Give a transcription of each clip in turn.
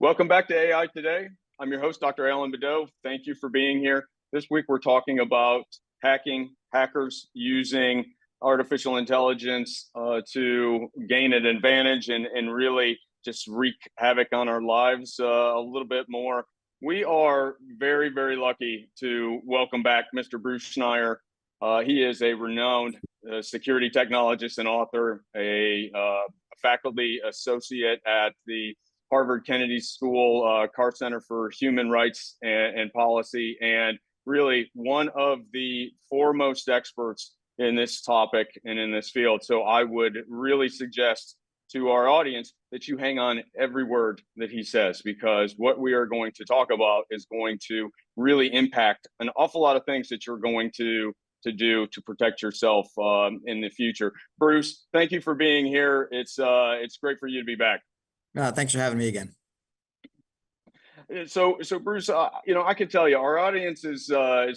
Welcome back to AI Today. I'm your host, Dr. Alan Badeau. Thank you for being here. This week, we're talking about hackers using artificial intelligence to gain an advantage and really just wreak havoc on our lives a little bit more. We are very, very lucky to welcome back Mr. Bruce Schneier. He is a renowned security technologist and author, a faculty associate at the Harvard Kennedy School Carr Center for Human Rights and Policy, and really one of the foremost experts in this topic and in this field. So I would really suggest to our audience that you hang on every word that he says, because what we are going to talk about is going to really impact an awful lot of things that you're going to do to protect yourself in the future. Bruce, thank you for being here. It's great for you to be back. Thanks for having me again. So Bruce, I can tell you, our audience is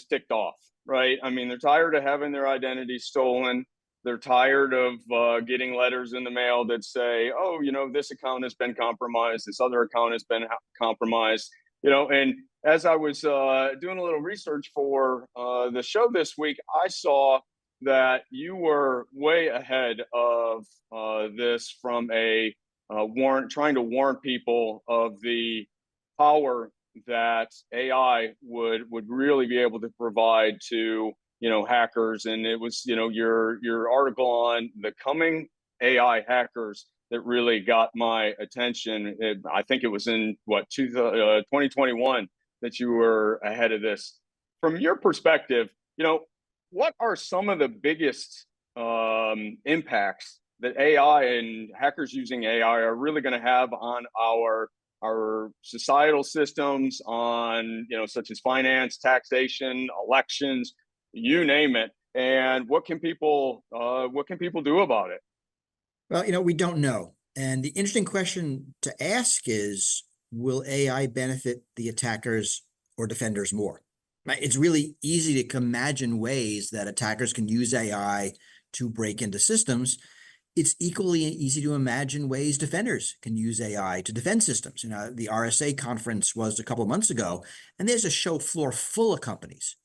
ticked off, right? I mean, they're tired of having their identity stolen. They're tired of getting letters in the mail that say, oh, this account has been compromised, this other account has been compromised, and as I was doing a little research for the show this week, I saw that you were way ahead of this from a trying to warn people of the power that AI would really be able to provide to hackers. And it was your article on the coming AI hackers that really got my attention. I think it was in 2021 that you were ahead of this. From your perspective, what are some of the biggest impacts that AI and hackers using AI are really going to have on our societal systems, on such as finance, taxation, elections, you name it? And what can people do about it? Well, we don't know. And the interesting question to ask is, will AI benefit the attackers or defenders more? Right? It's really easy to imagine ways that attackers can use AI to break into systems. It's equally easy to imagine ways defenders can use AI to defend systems. The RSA conference was a couple of months ago, and there's a show floor full of companies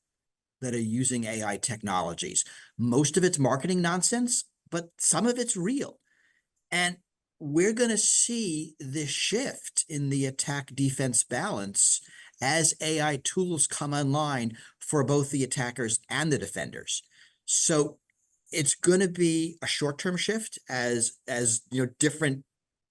that are using AI technologies. Most of it's marketing nonsense, but some of it's real. And we're going to see this shift in the attack-defense balance as AI tools come online for both the attackers and the defenders. So it's going to be a short-term shift as different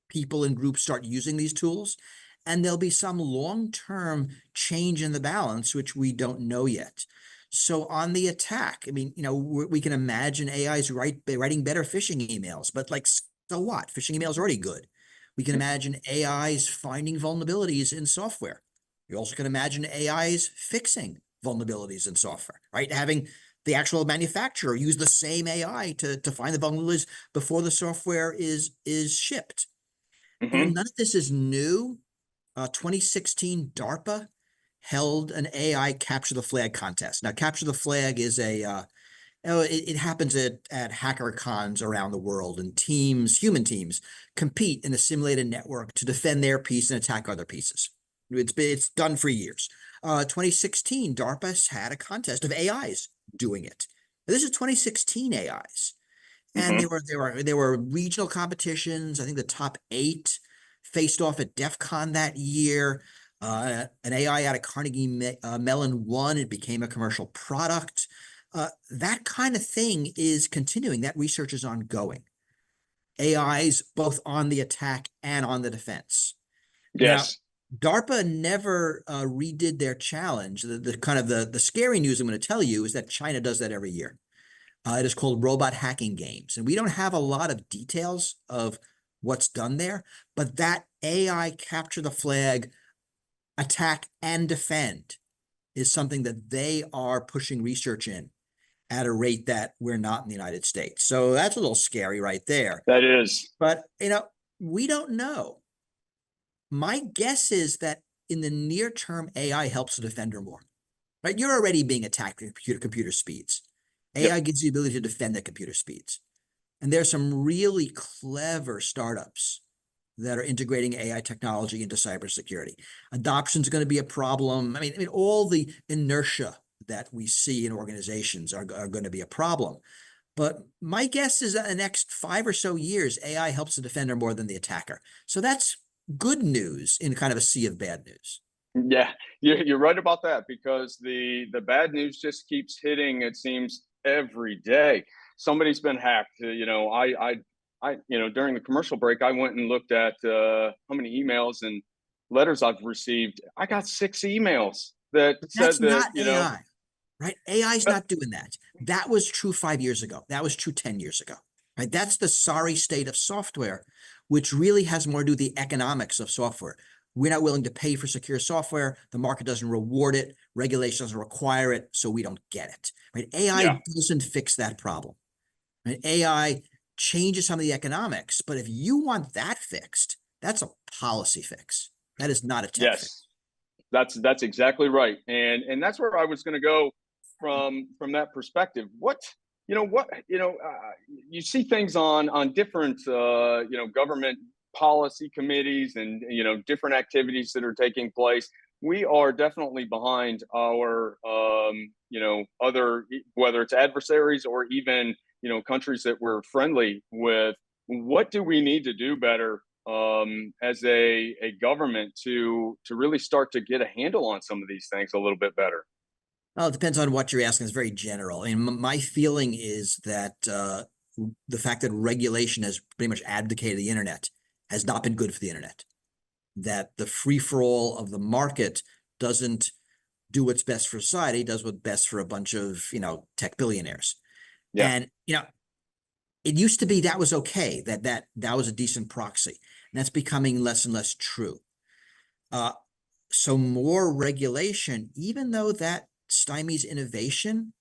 people and groups start using these tools, and there'll be some long-term change in the balance, which we don't know yet. So on the attack, I mean, we can imagine AI's writing better phishing emails, but so what? Phishing emails are already good. We can imagine AI's finding vulnerabilities in software. You also can imagine AI's fixing vulnerabilities in software, right? Having the actual manufacturer use the same AI to find the vulnerabilities before the software is shipped. Mm-hmm. None of this is new. 2016, DARPA held an AI capture the flag contest. Now, capture the flag is it happens at hacker cons around the world, and human teams, compete in a simulated network to defend their piece and attack other pieces. It's done for years. 2016, DARPA had a contest of AIs doing it. This is 2016 AIs, and there were regional competitions. I think the top 8 faced off at DEF CON that year. An AI out of Carnegie Mellon won. It became a commercial product. That kind of thing is continuing. That research is ongoing. AIs both on the attack and on the defense. Yes. Now, DARPA never redid their challenge. The scary news I'm going to tell you is that China does that every year. It is called robot hacking games, and we don't have a lot of details of what's done there, but that AI capture the flag, attack and defend is something that they are pushing research in at a rate that we're not in the United States. So that's a little scary right there. That is. But, we don't know. My guess is that in the near term, AI helps the defender more, right? You're already being attacked with computer speeds. AI gives you the ability to defend the computer speeds. And there's some really clever startups that are integrating AI technology into cybersecurity. Adoption is going to be a problem. I mean, all the inertia that we see in organizations are going to be a problem. But my guess is that in the next 5 or so years, AI helps the defender more than the attacker. So that's good news in kind of a sea of bad news. Yeah, you're right about that, because the bad news just keeps hitting, it seems, every day. Somebody's been hacked. During the commercial break, I went and looked at how many emails and letters I've received. I got 6 emails that But that's said that, not AI, right? AI is not doing that. That was true 5 years ago. That was true 10 years ago, right? That's the sorry state of software, which really has more to do with the economics of software. We're not willing to pay for secure software. The market doesn't reward it. Regulation doesn't require it, so we don't get it, right? yeah, AI doesn't fix that problem, right? AI changes some of the economics, but if you want that fixed, that's a policy fix. That is not a tech fix. yes, that's exactly right, and that's where I was going to go from that perspective. You see things on different government policy committees, and different activities that are taking place. We are definitely behind our other, whether it's adversaries or even countries that we're friendly with. What do we need to do better as a government to really start to get a handle on some of these things a little bit better? Well, it depends on what you're asking. It's very general. I mean, my feeling is that the fact that regulation has pretty much abdicated the internet has not been good for the internet. That the free-for-all of the market doesn't do what's best for society, does what's best for a bunch of, tech billionaires. Yeah. And, it used to be that was okay, that was a decent proxy. And that's becoming less and less true. So more regulation, even though that stymies innovation,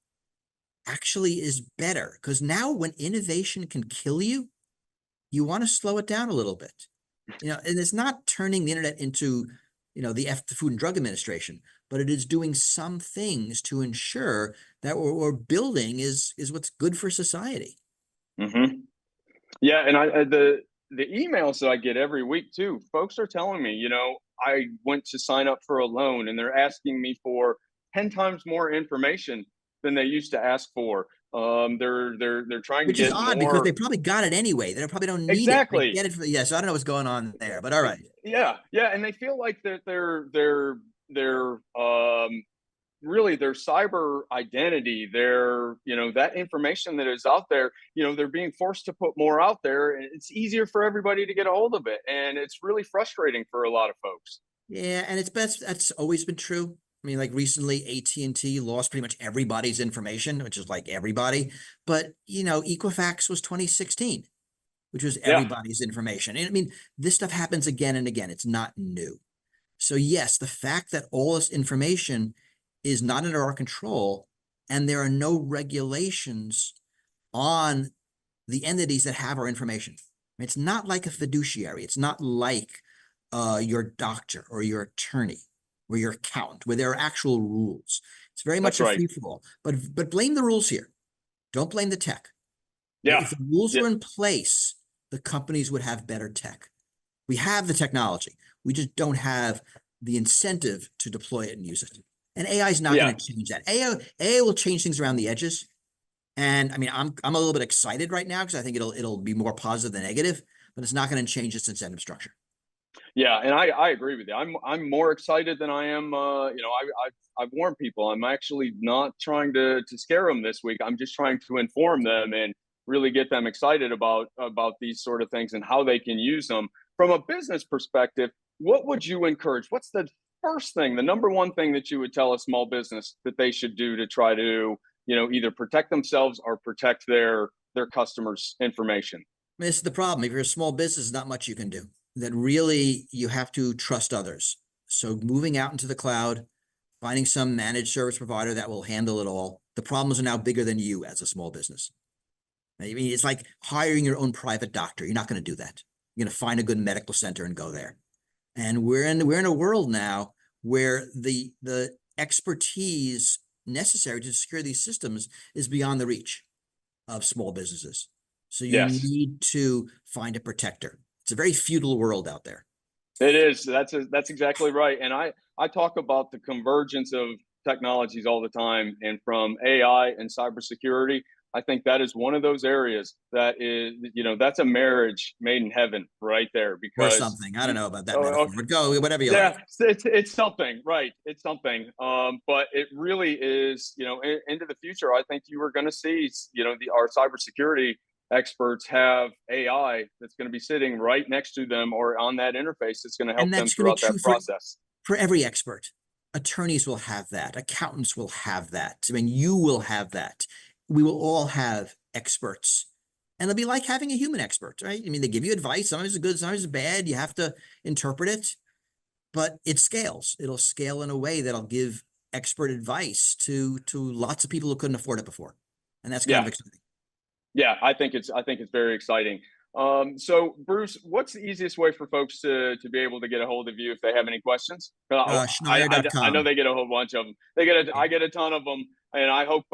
actually is better, because now when innovation can kill you, you want to slow it down a little bit. And it's not turning the internet into, the Food and Drug Administration, but it is doing some things to ensure that what we're building is what's good for society. Mm-hmm. Yeah, and the emails that I get every week too, folks are telling me, I went to sign up for a loan and they're asking me for 10 times more information than they used to ask for. They're trying to Which is get odd because they more. probably got it anyway. They probably don't need it. They Exactly. get it for, yeah. So I don't know what's going on there, but all right. Yeah, yeah, and they feel like that they're really their cyber identity, their that information that is out there, they're being forced to put more out there, and it's easier for everybody to get a hold of it, and it's really frustrating for a lot of folks. Yeah, and it's best. That's always been true. I mean, like recently, AT&T lost pretty much everybody's information, which is like everybody. But Equifax was 2016, which was Yeah. everybody's information. And I mean, this stuff happens again and again. It's not new. So yes, the fact that all this information is not under our control and there are no regulations on the entities that have our information. It's not like a fiduciary. It's not like your doctor or your attorney or your accountant, where there are actual rules. It's very much That's a right. free for all. But blame the rules here. Don't blame the tech. Yeah. If the rules Yeah. were in place, the companies would have better tech. We have the technology. We just don't have the incentive to deploy it and use it. And AI is not Yeah. going to change that. AI will change things around the edges. And I mean, I'm a little bit excited right now because I think it'll be more positive than negative, but it's not going to change its incentive structure. Yeah, and I agree with you. I'm more excited than I am. I've warned people. I'm actually not trying to scare them this week. I'm just trying to inform them and really get them excited about these sort of things and how they can use them from a business perspective. What would you encourage? What's the first thing, the number one thing that you would tell a small business that they should do to try to either protect themselves or protect their customers' information? This is the problem. If you're a small business, not much you can do. That really you have to trust others. So moving out into the cloud, finding some managed service provider that will handle it all. The problems are now bigger than you as a small business. I mean, it's like hiring your own private doctor. You're not going to do that. You're going to find a good medical center and go there. And we're in a world now where the expertise necessary to secure these systems is beyond the reach of small businesses. So you Yes. need to find a protector. It's a very feudal world out there. It is. That's exactly right. And I talk about the convergence of technologies all the time, and from AI and cybersecurity, I think that is one of those areas that is, that's a marriage made in heaven right there. Or Because something. I don't know about that oh, metaphor, but go whatever you yeah, like. it's something, right? It's something. But it really is, into the future. I think you are going to see, our cybersecurity experts have AI that's going to be sitting right next to them or on that interface that's going to help And them that's going to be throughout that true process. for every expert. Attorneys will have that. Accountants will have that. I mean, you will have that. We will all have experts. And it'll be like having a human expert, right? I mean, they give you advice. Sometimes it's good, sometimes it's bad. You have to interpret it, but it scales. It'll scale in a way that'll give expert advice to lots of people who couldn't afford it before. And that's kind Yeah, of exciting. yeah, I think it's very exciting. So Bruce, what's the easiest way for folks to be able to get a hold of you if they have any questions? I know Schneier.com. they get a whole bunch of them. I get a ton of them, and I hope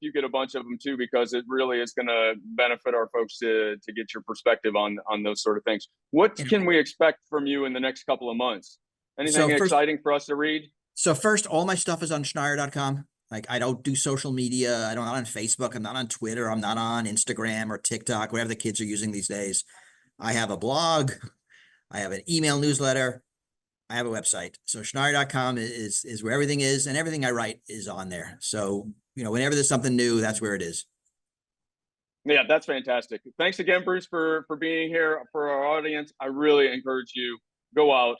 you get a bunch of them too, because it really is going to benefit our folks to get your perspective on those sort of things. What can we expect from you in the next couple of months? So Anything first, exciting for us to read? So first, all my stuff is on Schneier.com. Like I don't do social media. I'm not on Facebook. I'm not on Twitter. I'm not on Instagram or TikTok, whatever the kids are using these days. I have a blog. I have an email newsletter. I have a website. So Schneier.com is where everything is, and everything I write is on there. So, whenever there's something new, that's where it is. Yeah, that's fantastic. Thanks again, Bruce, for being here. For our audience, I really encourage you, go out,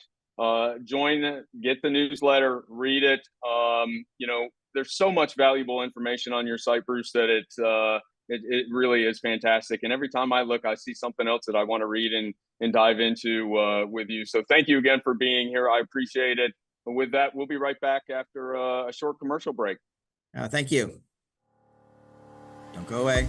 join, get the newsletter, read it. There's so much valuable information on your site, Bruce, that it really is fantastic. And every time I look, I see something else that I want to read and dive into with you. So thank you again for being here. I appreciate it. And with that, we'll be right back after a short commercial break. Thank you. Don't go away.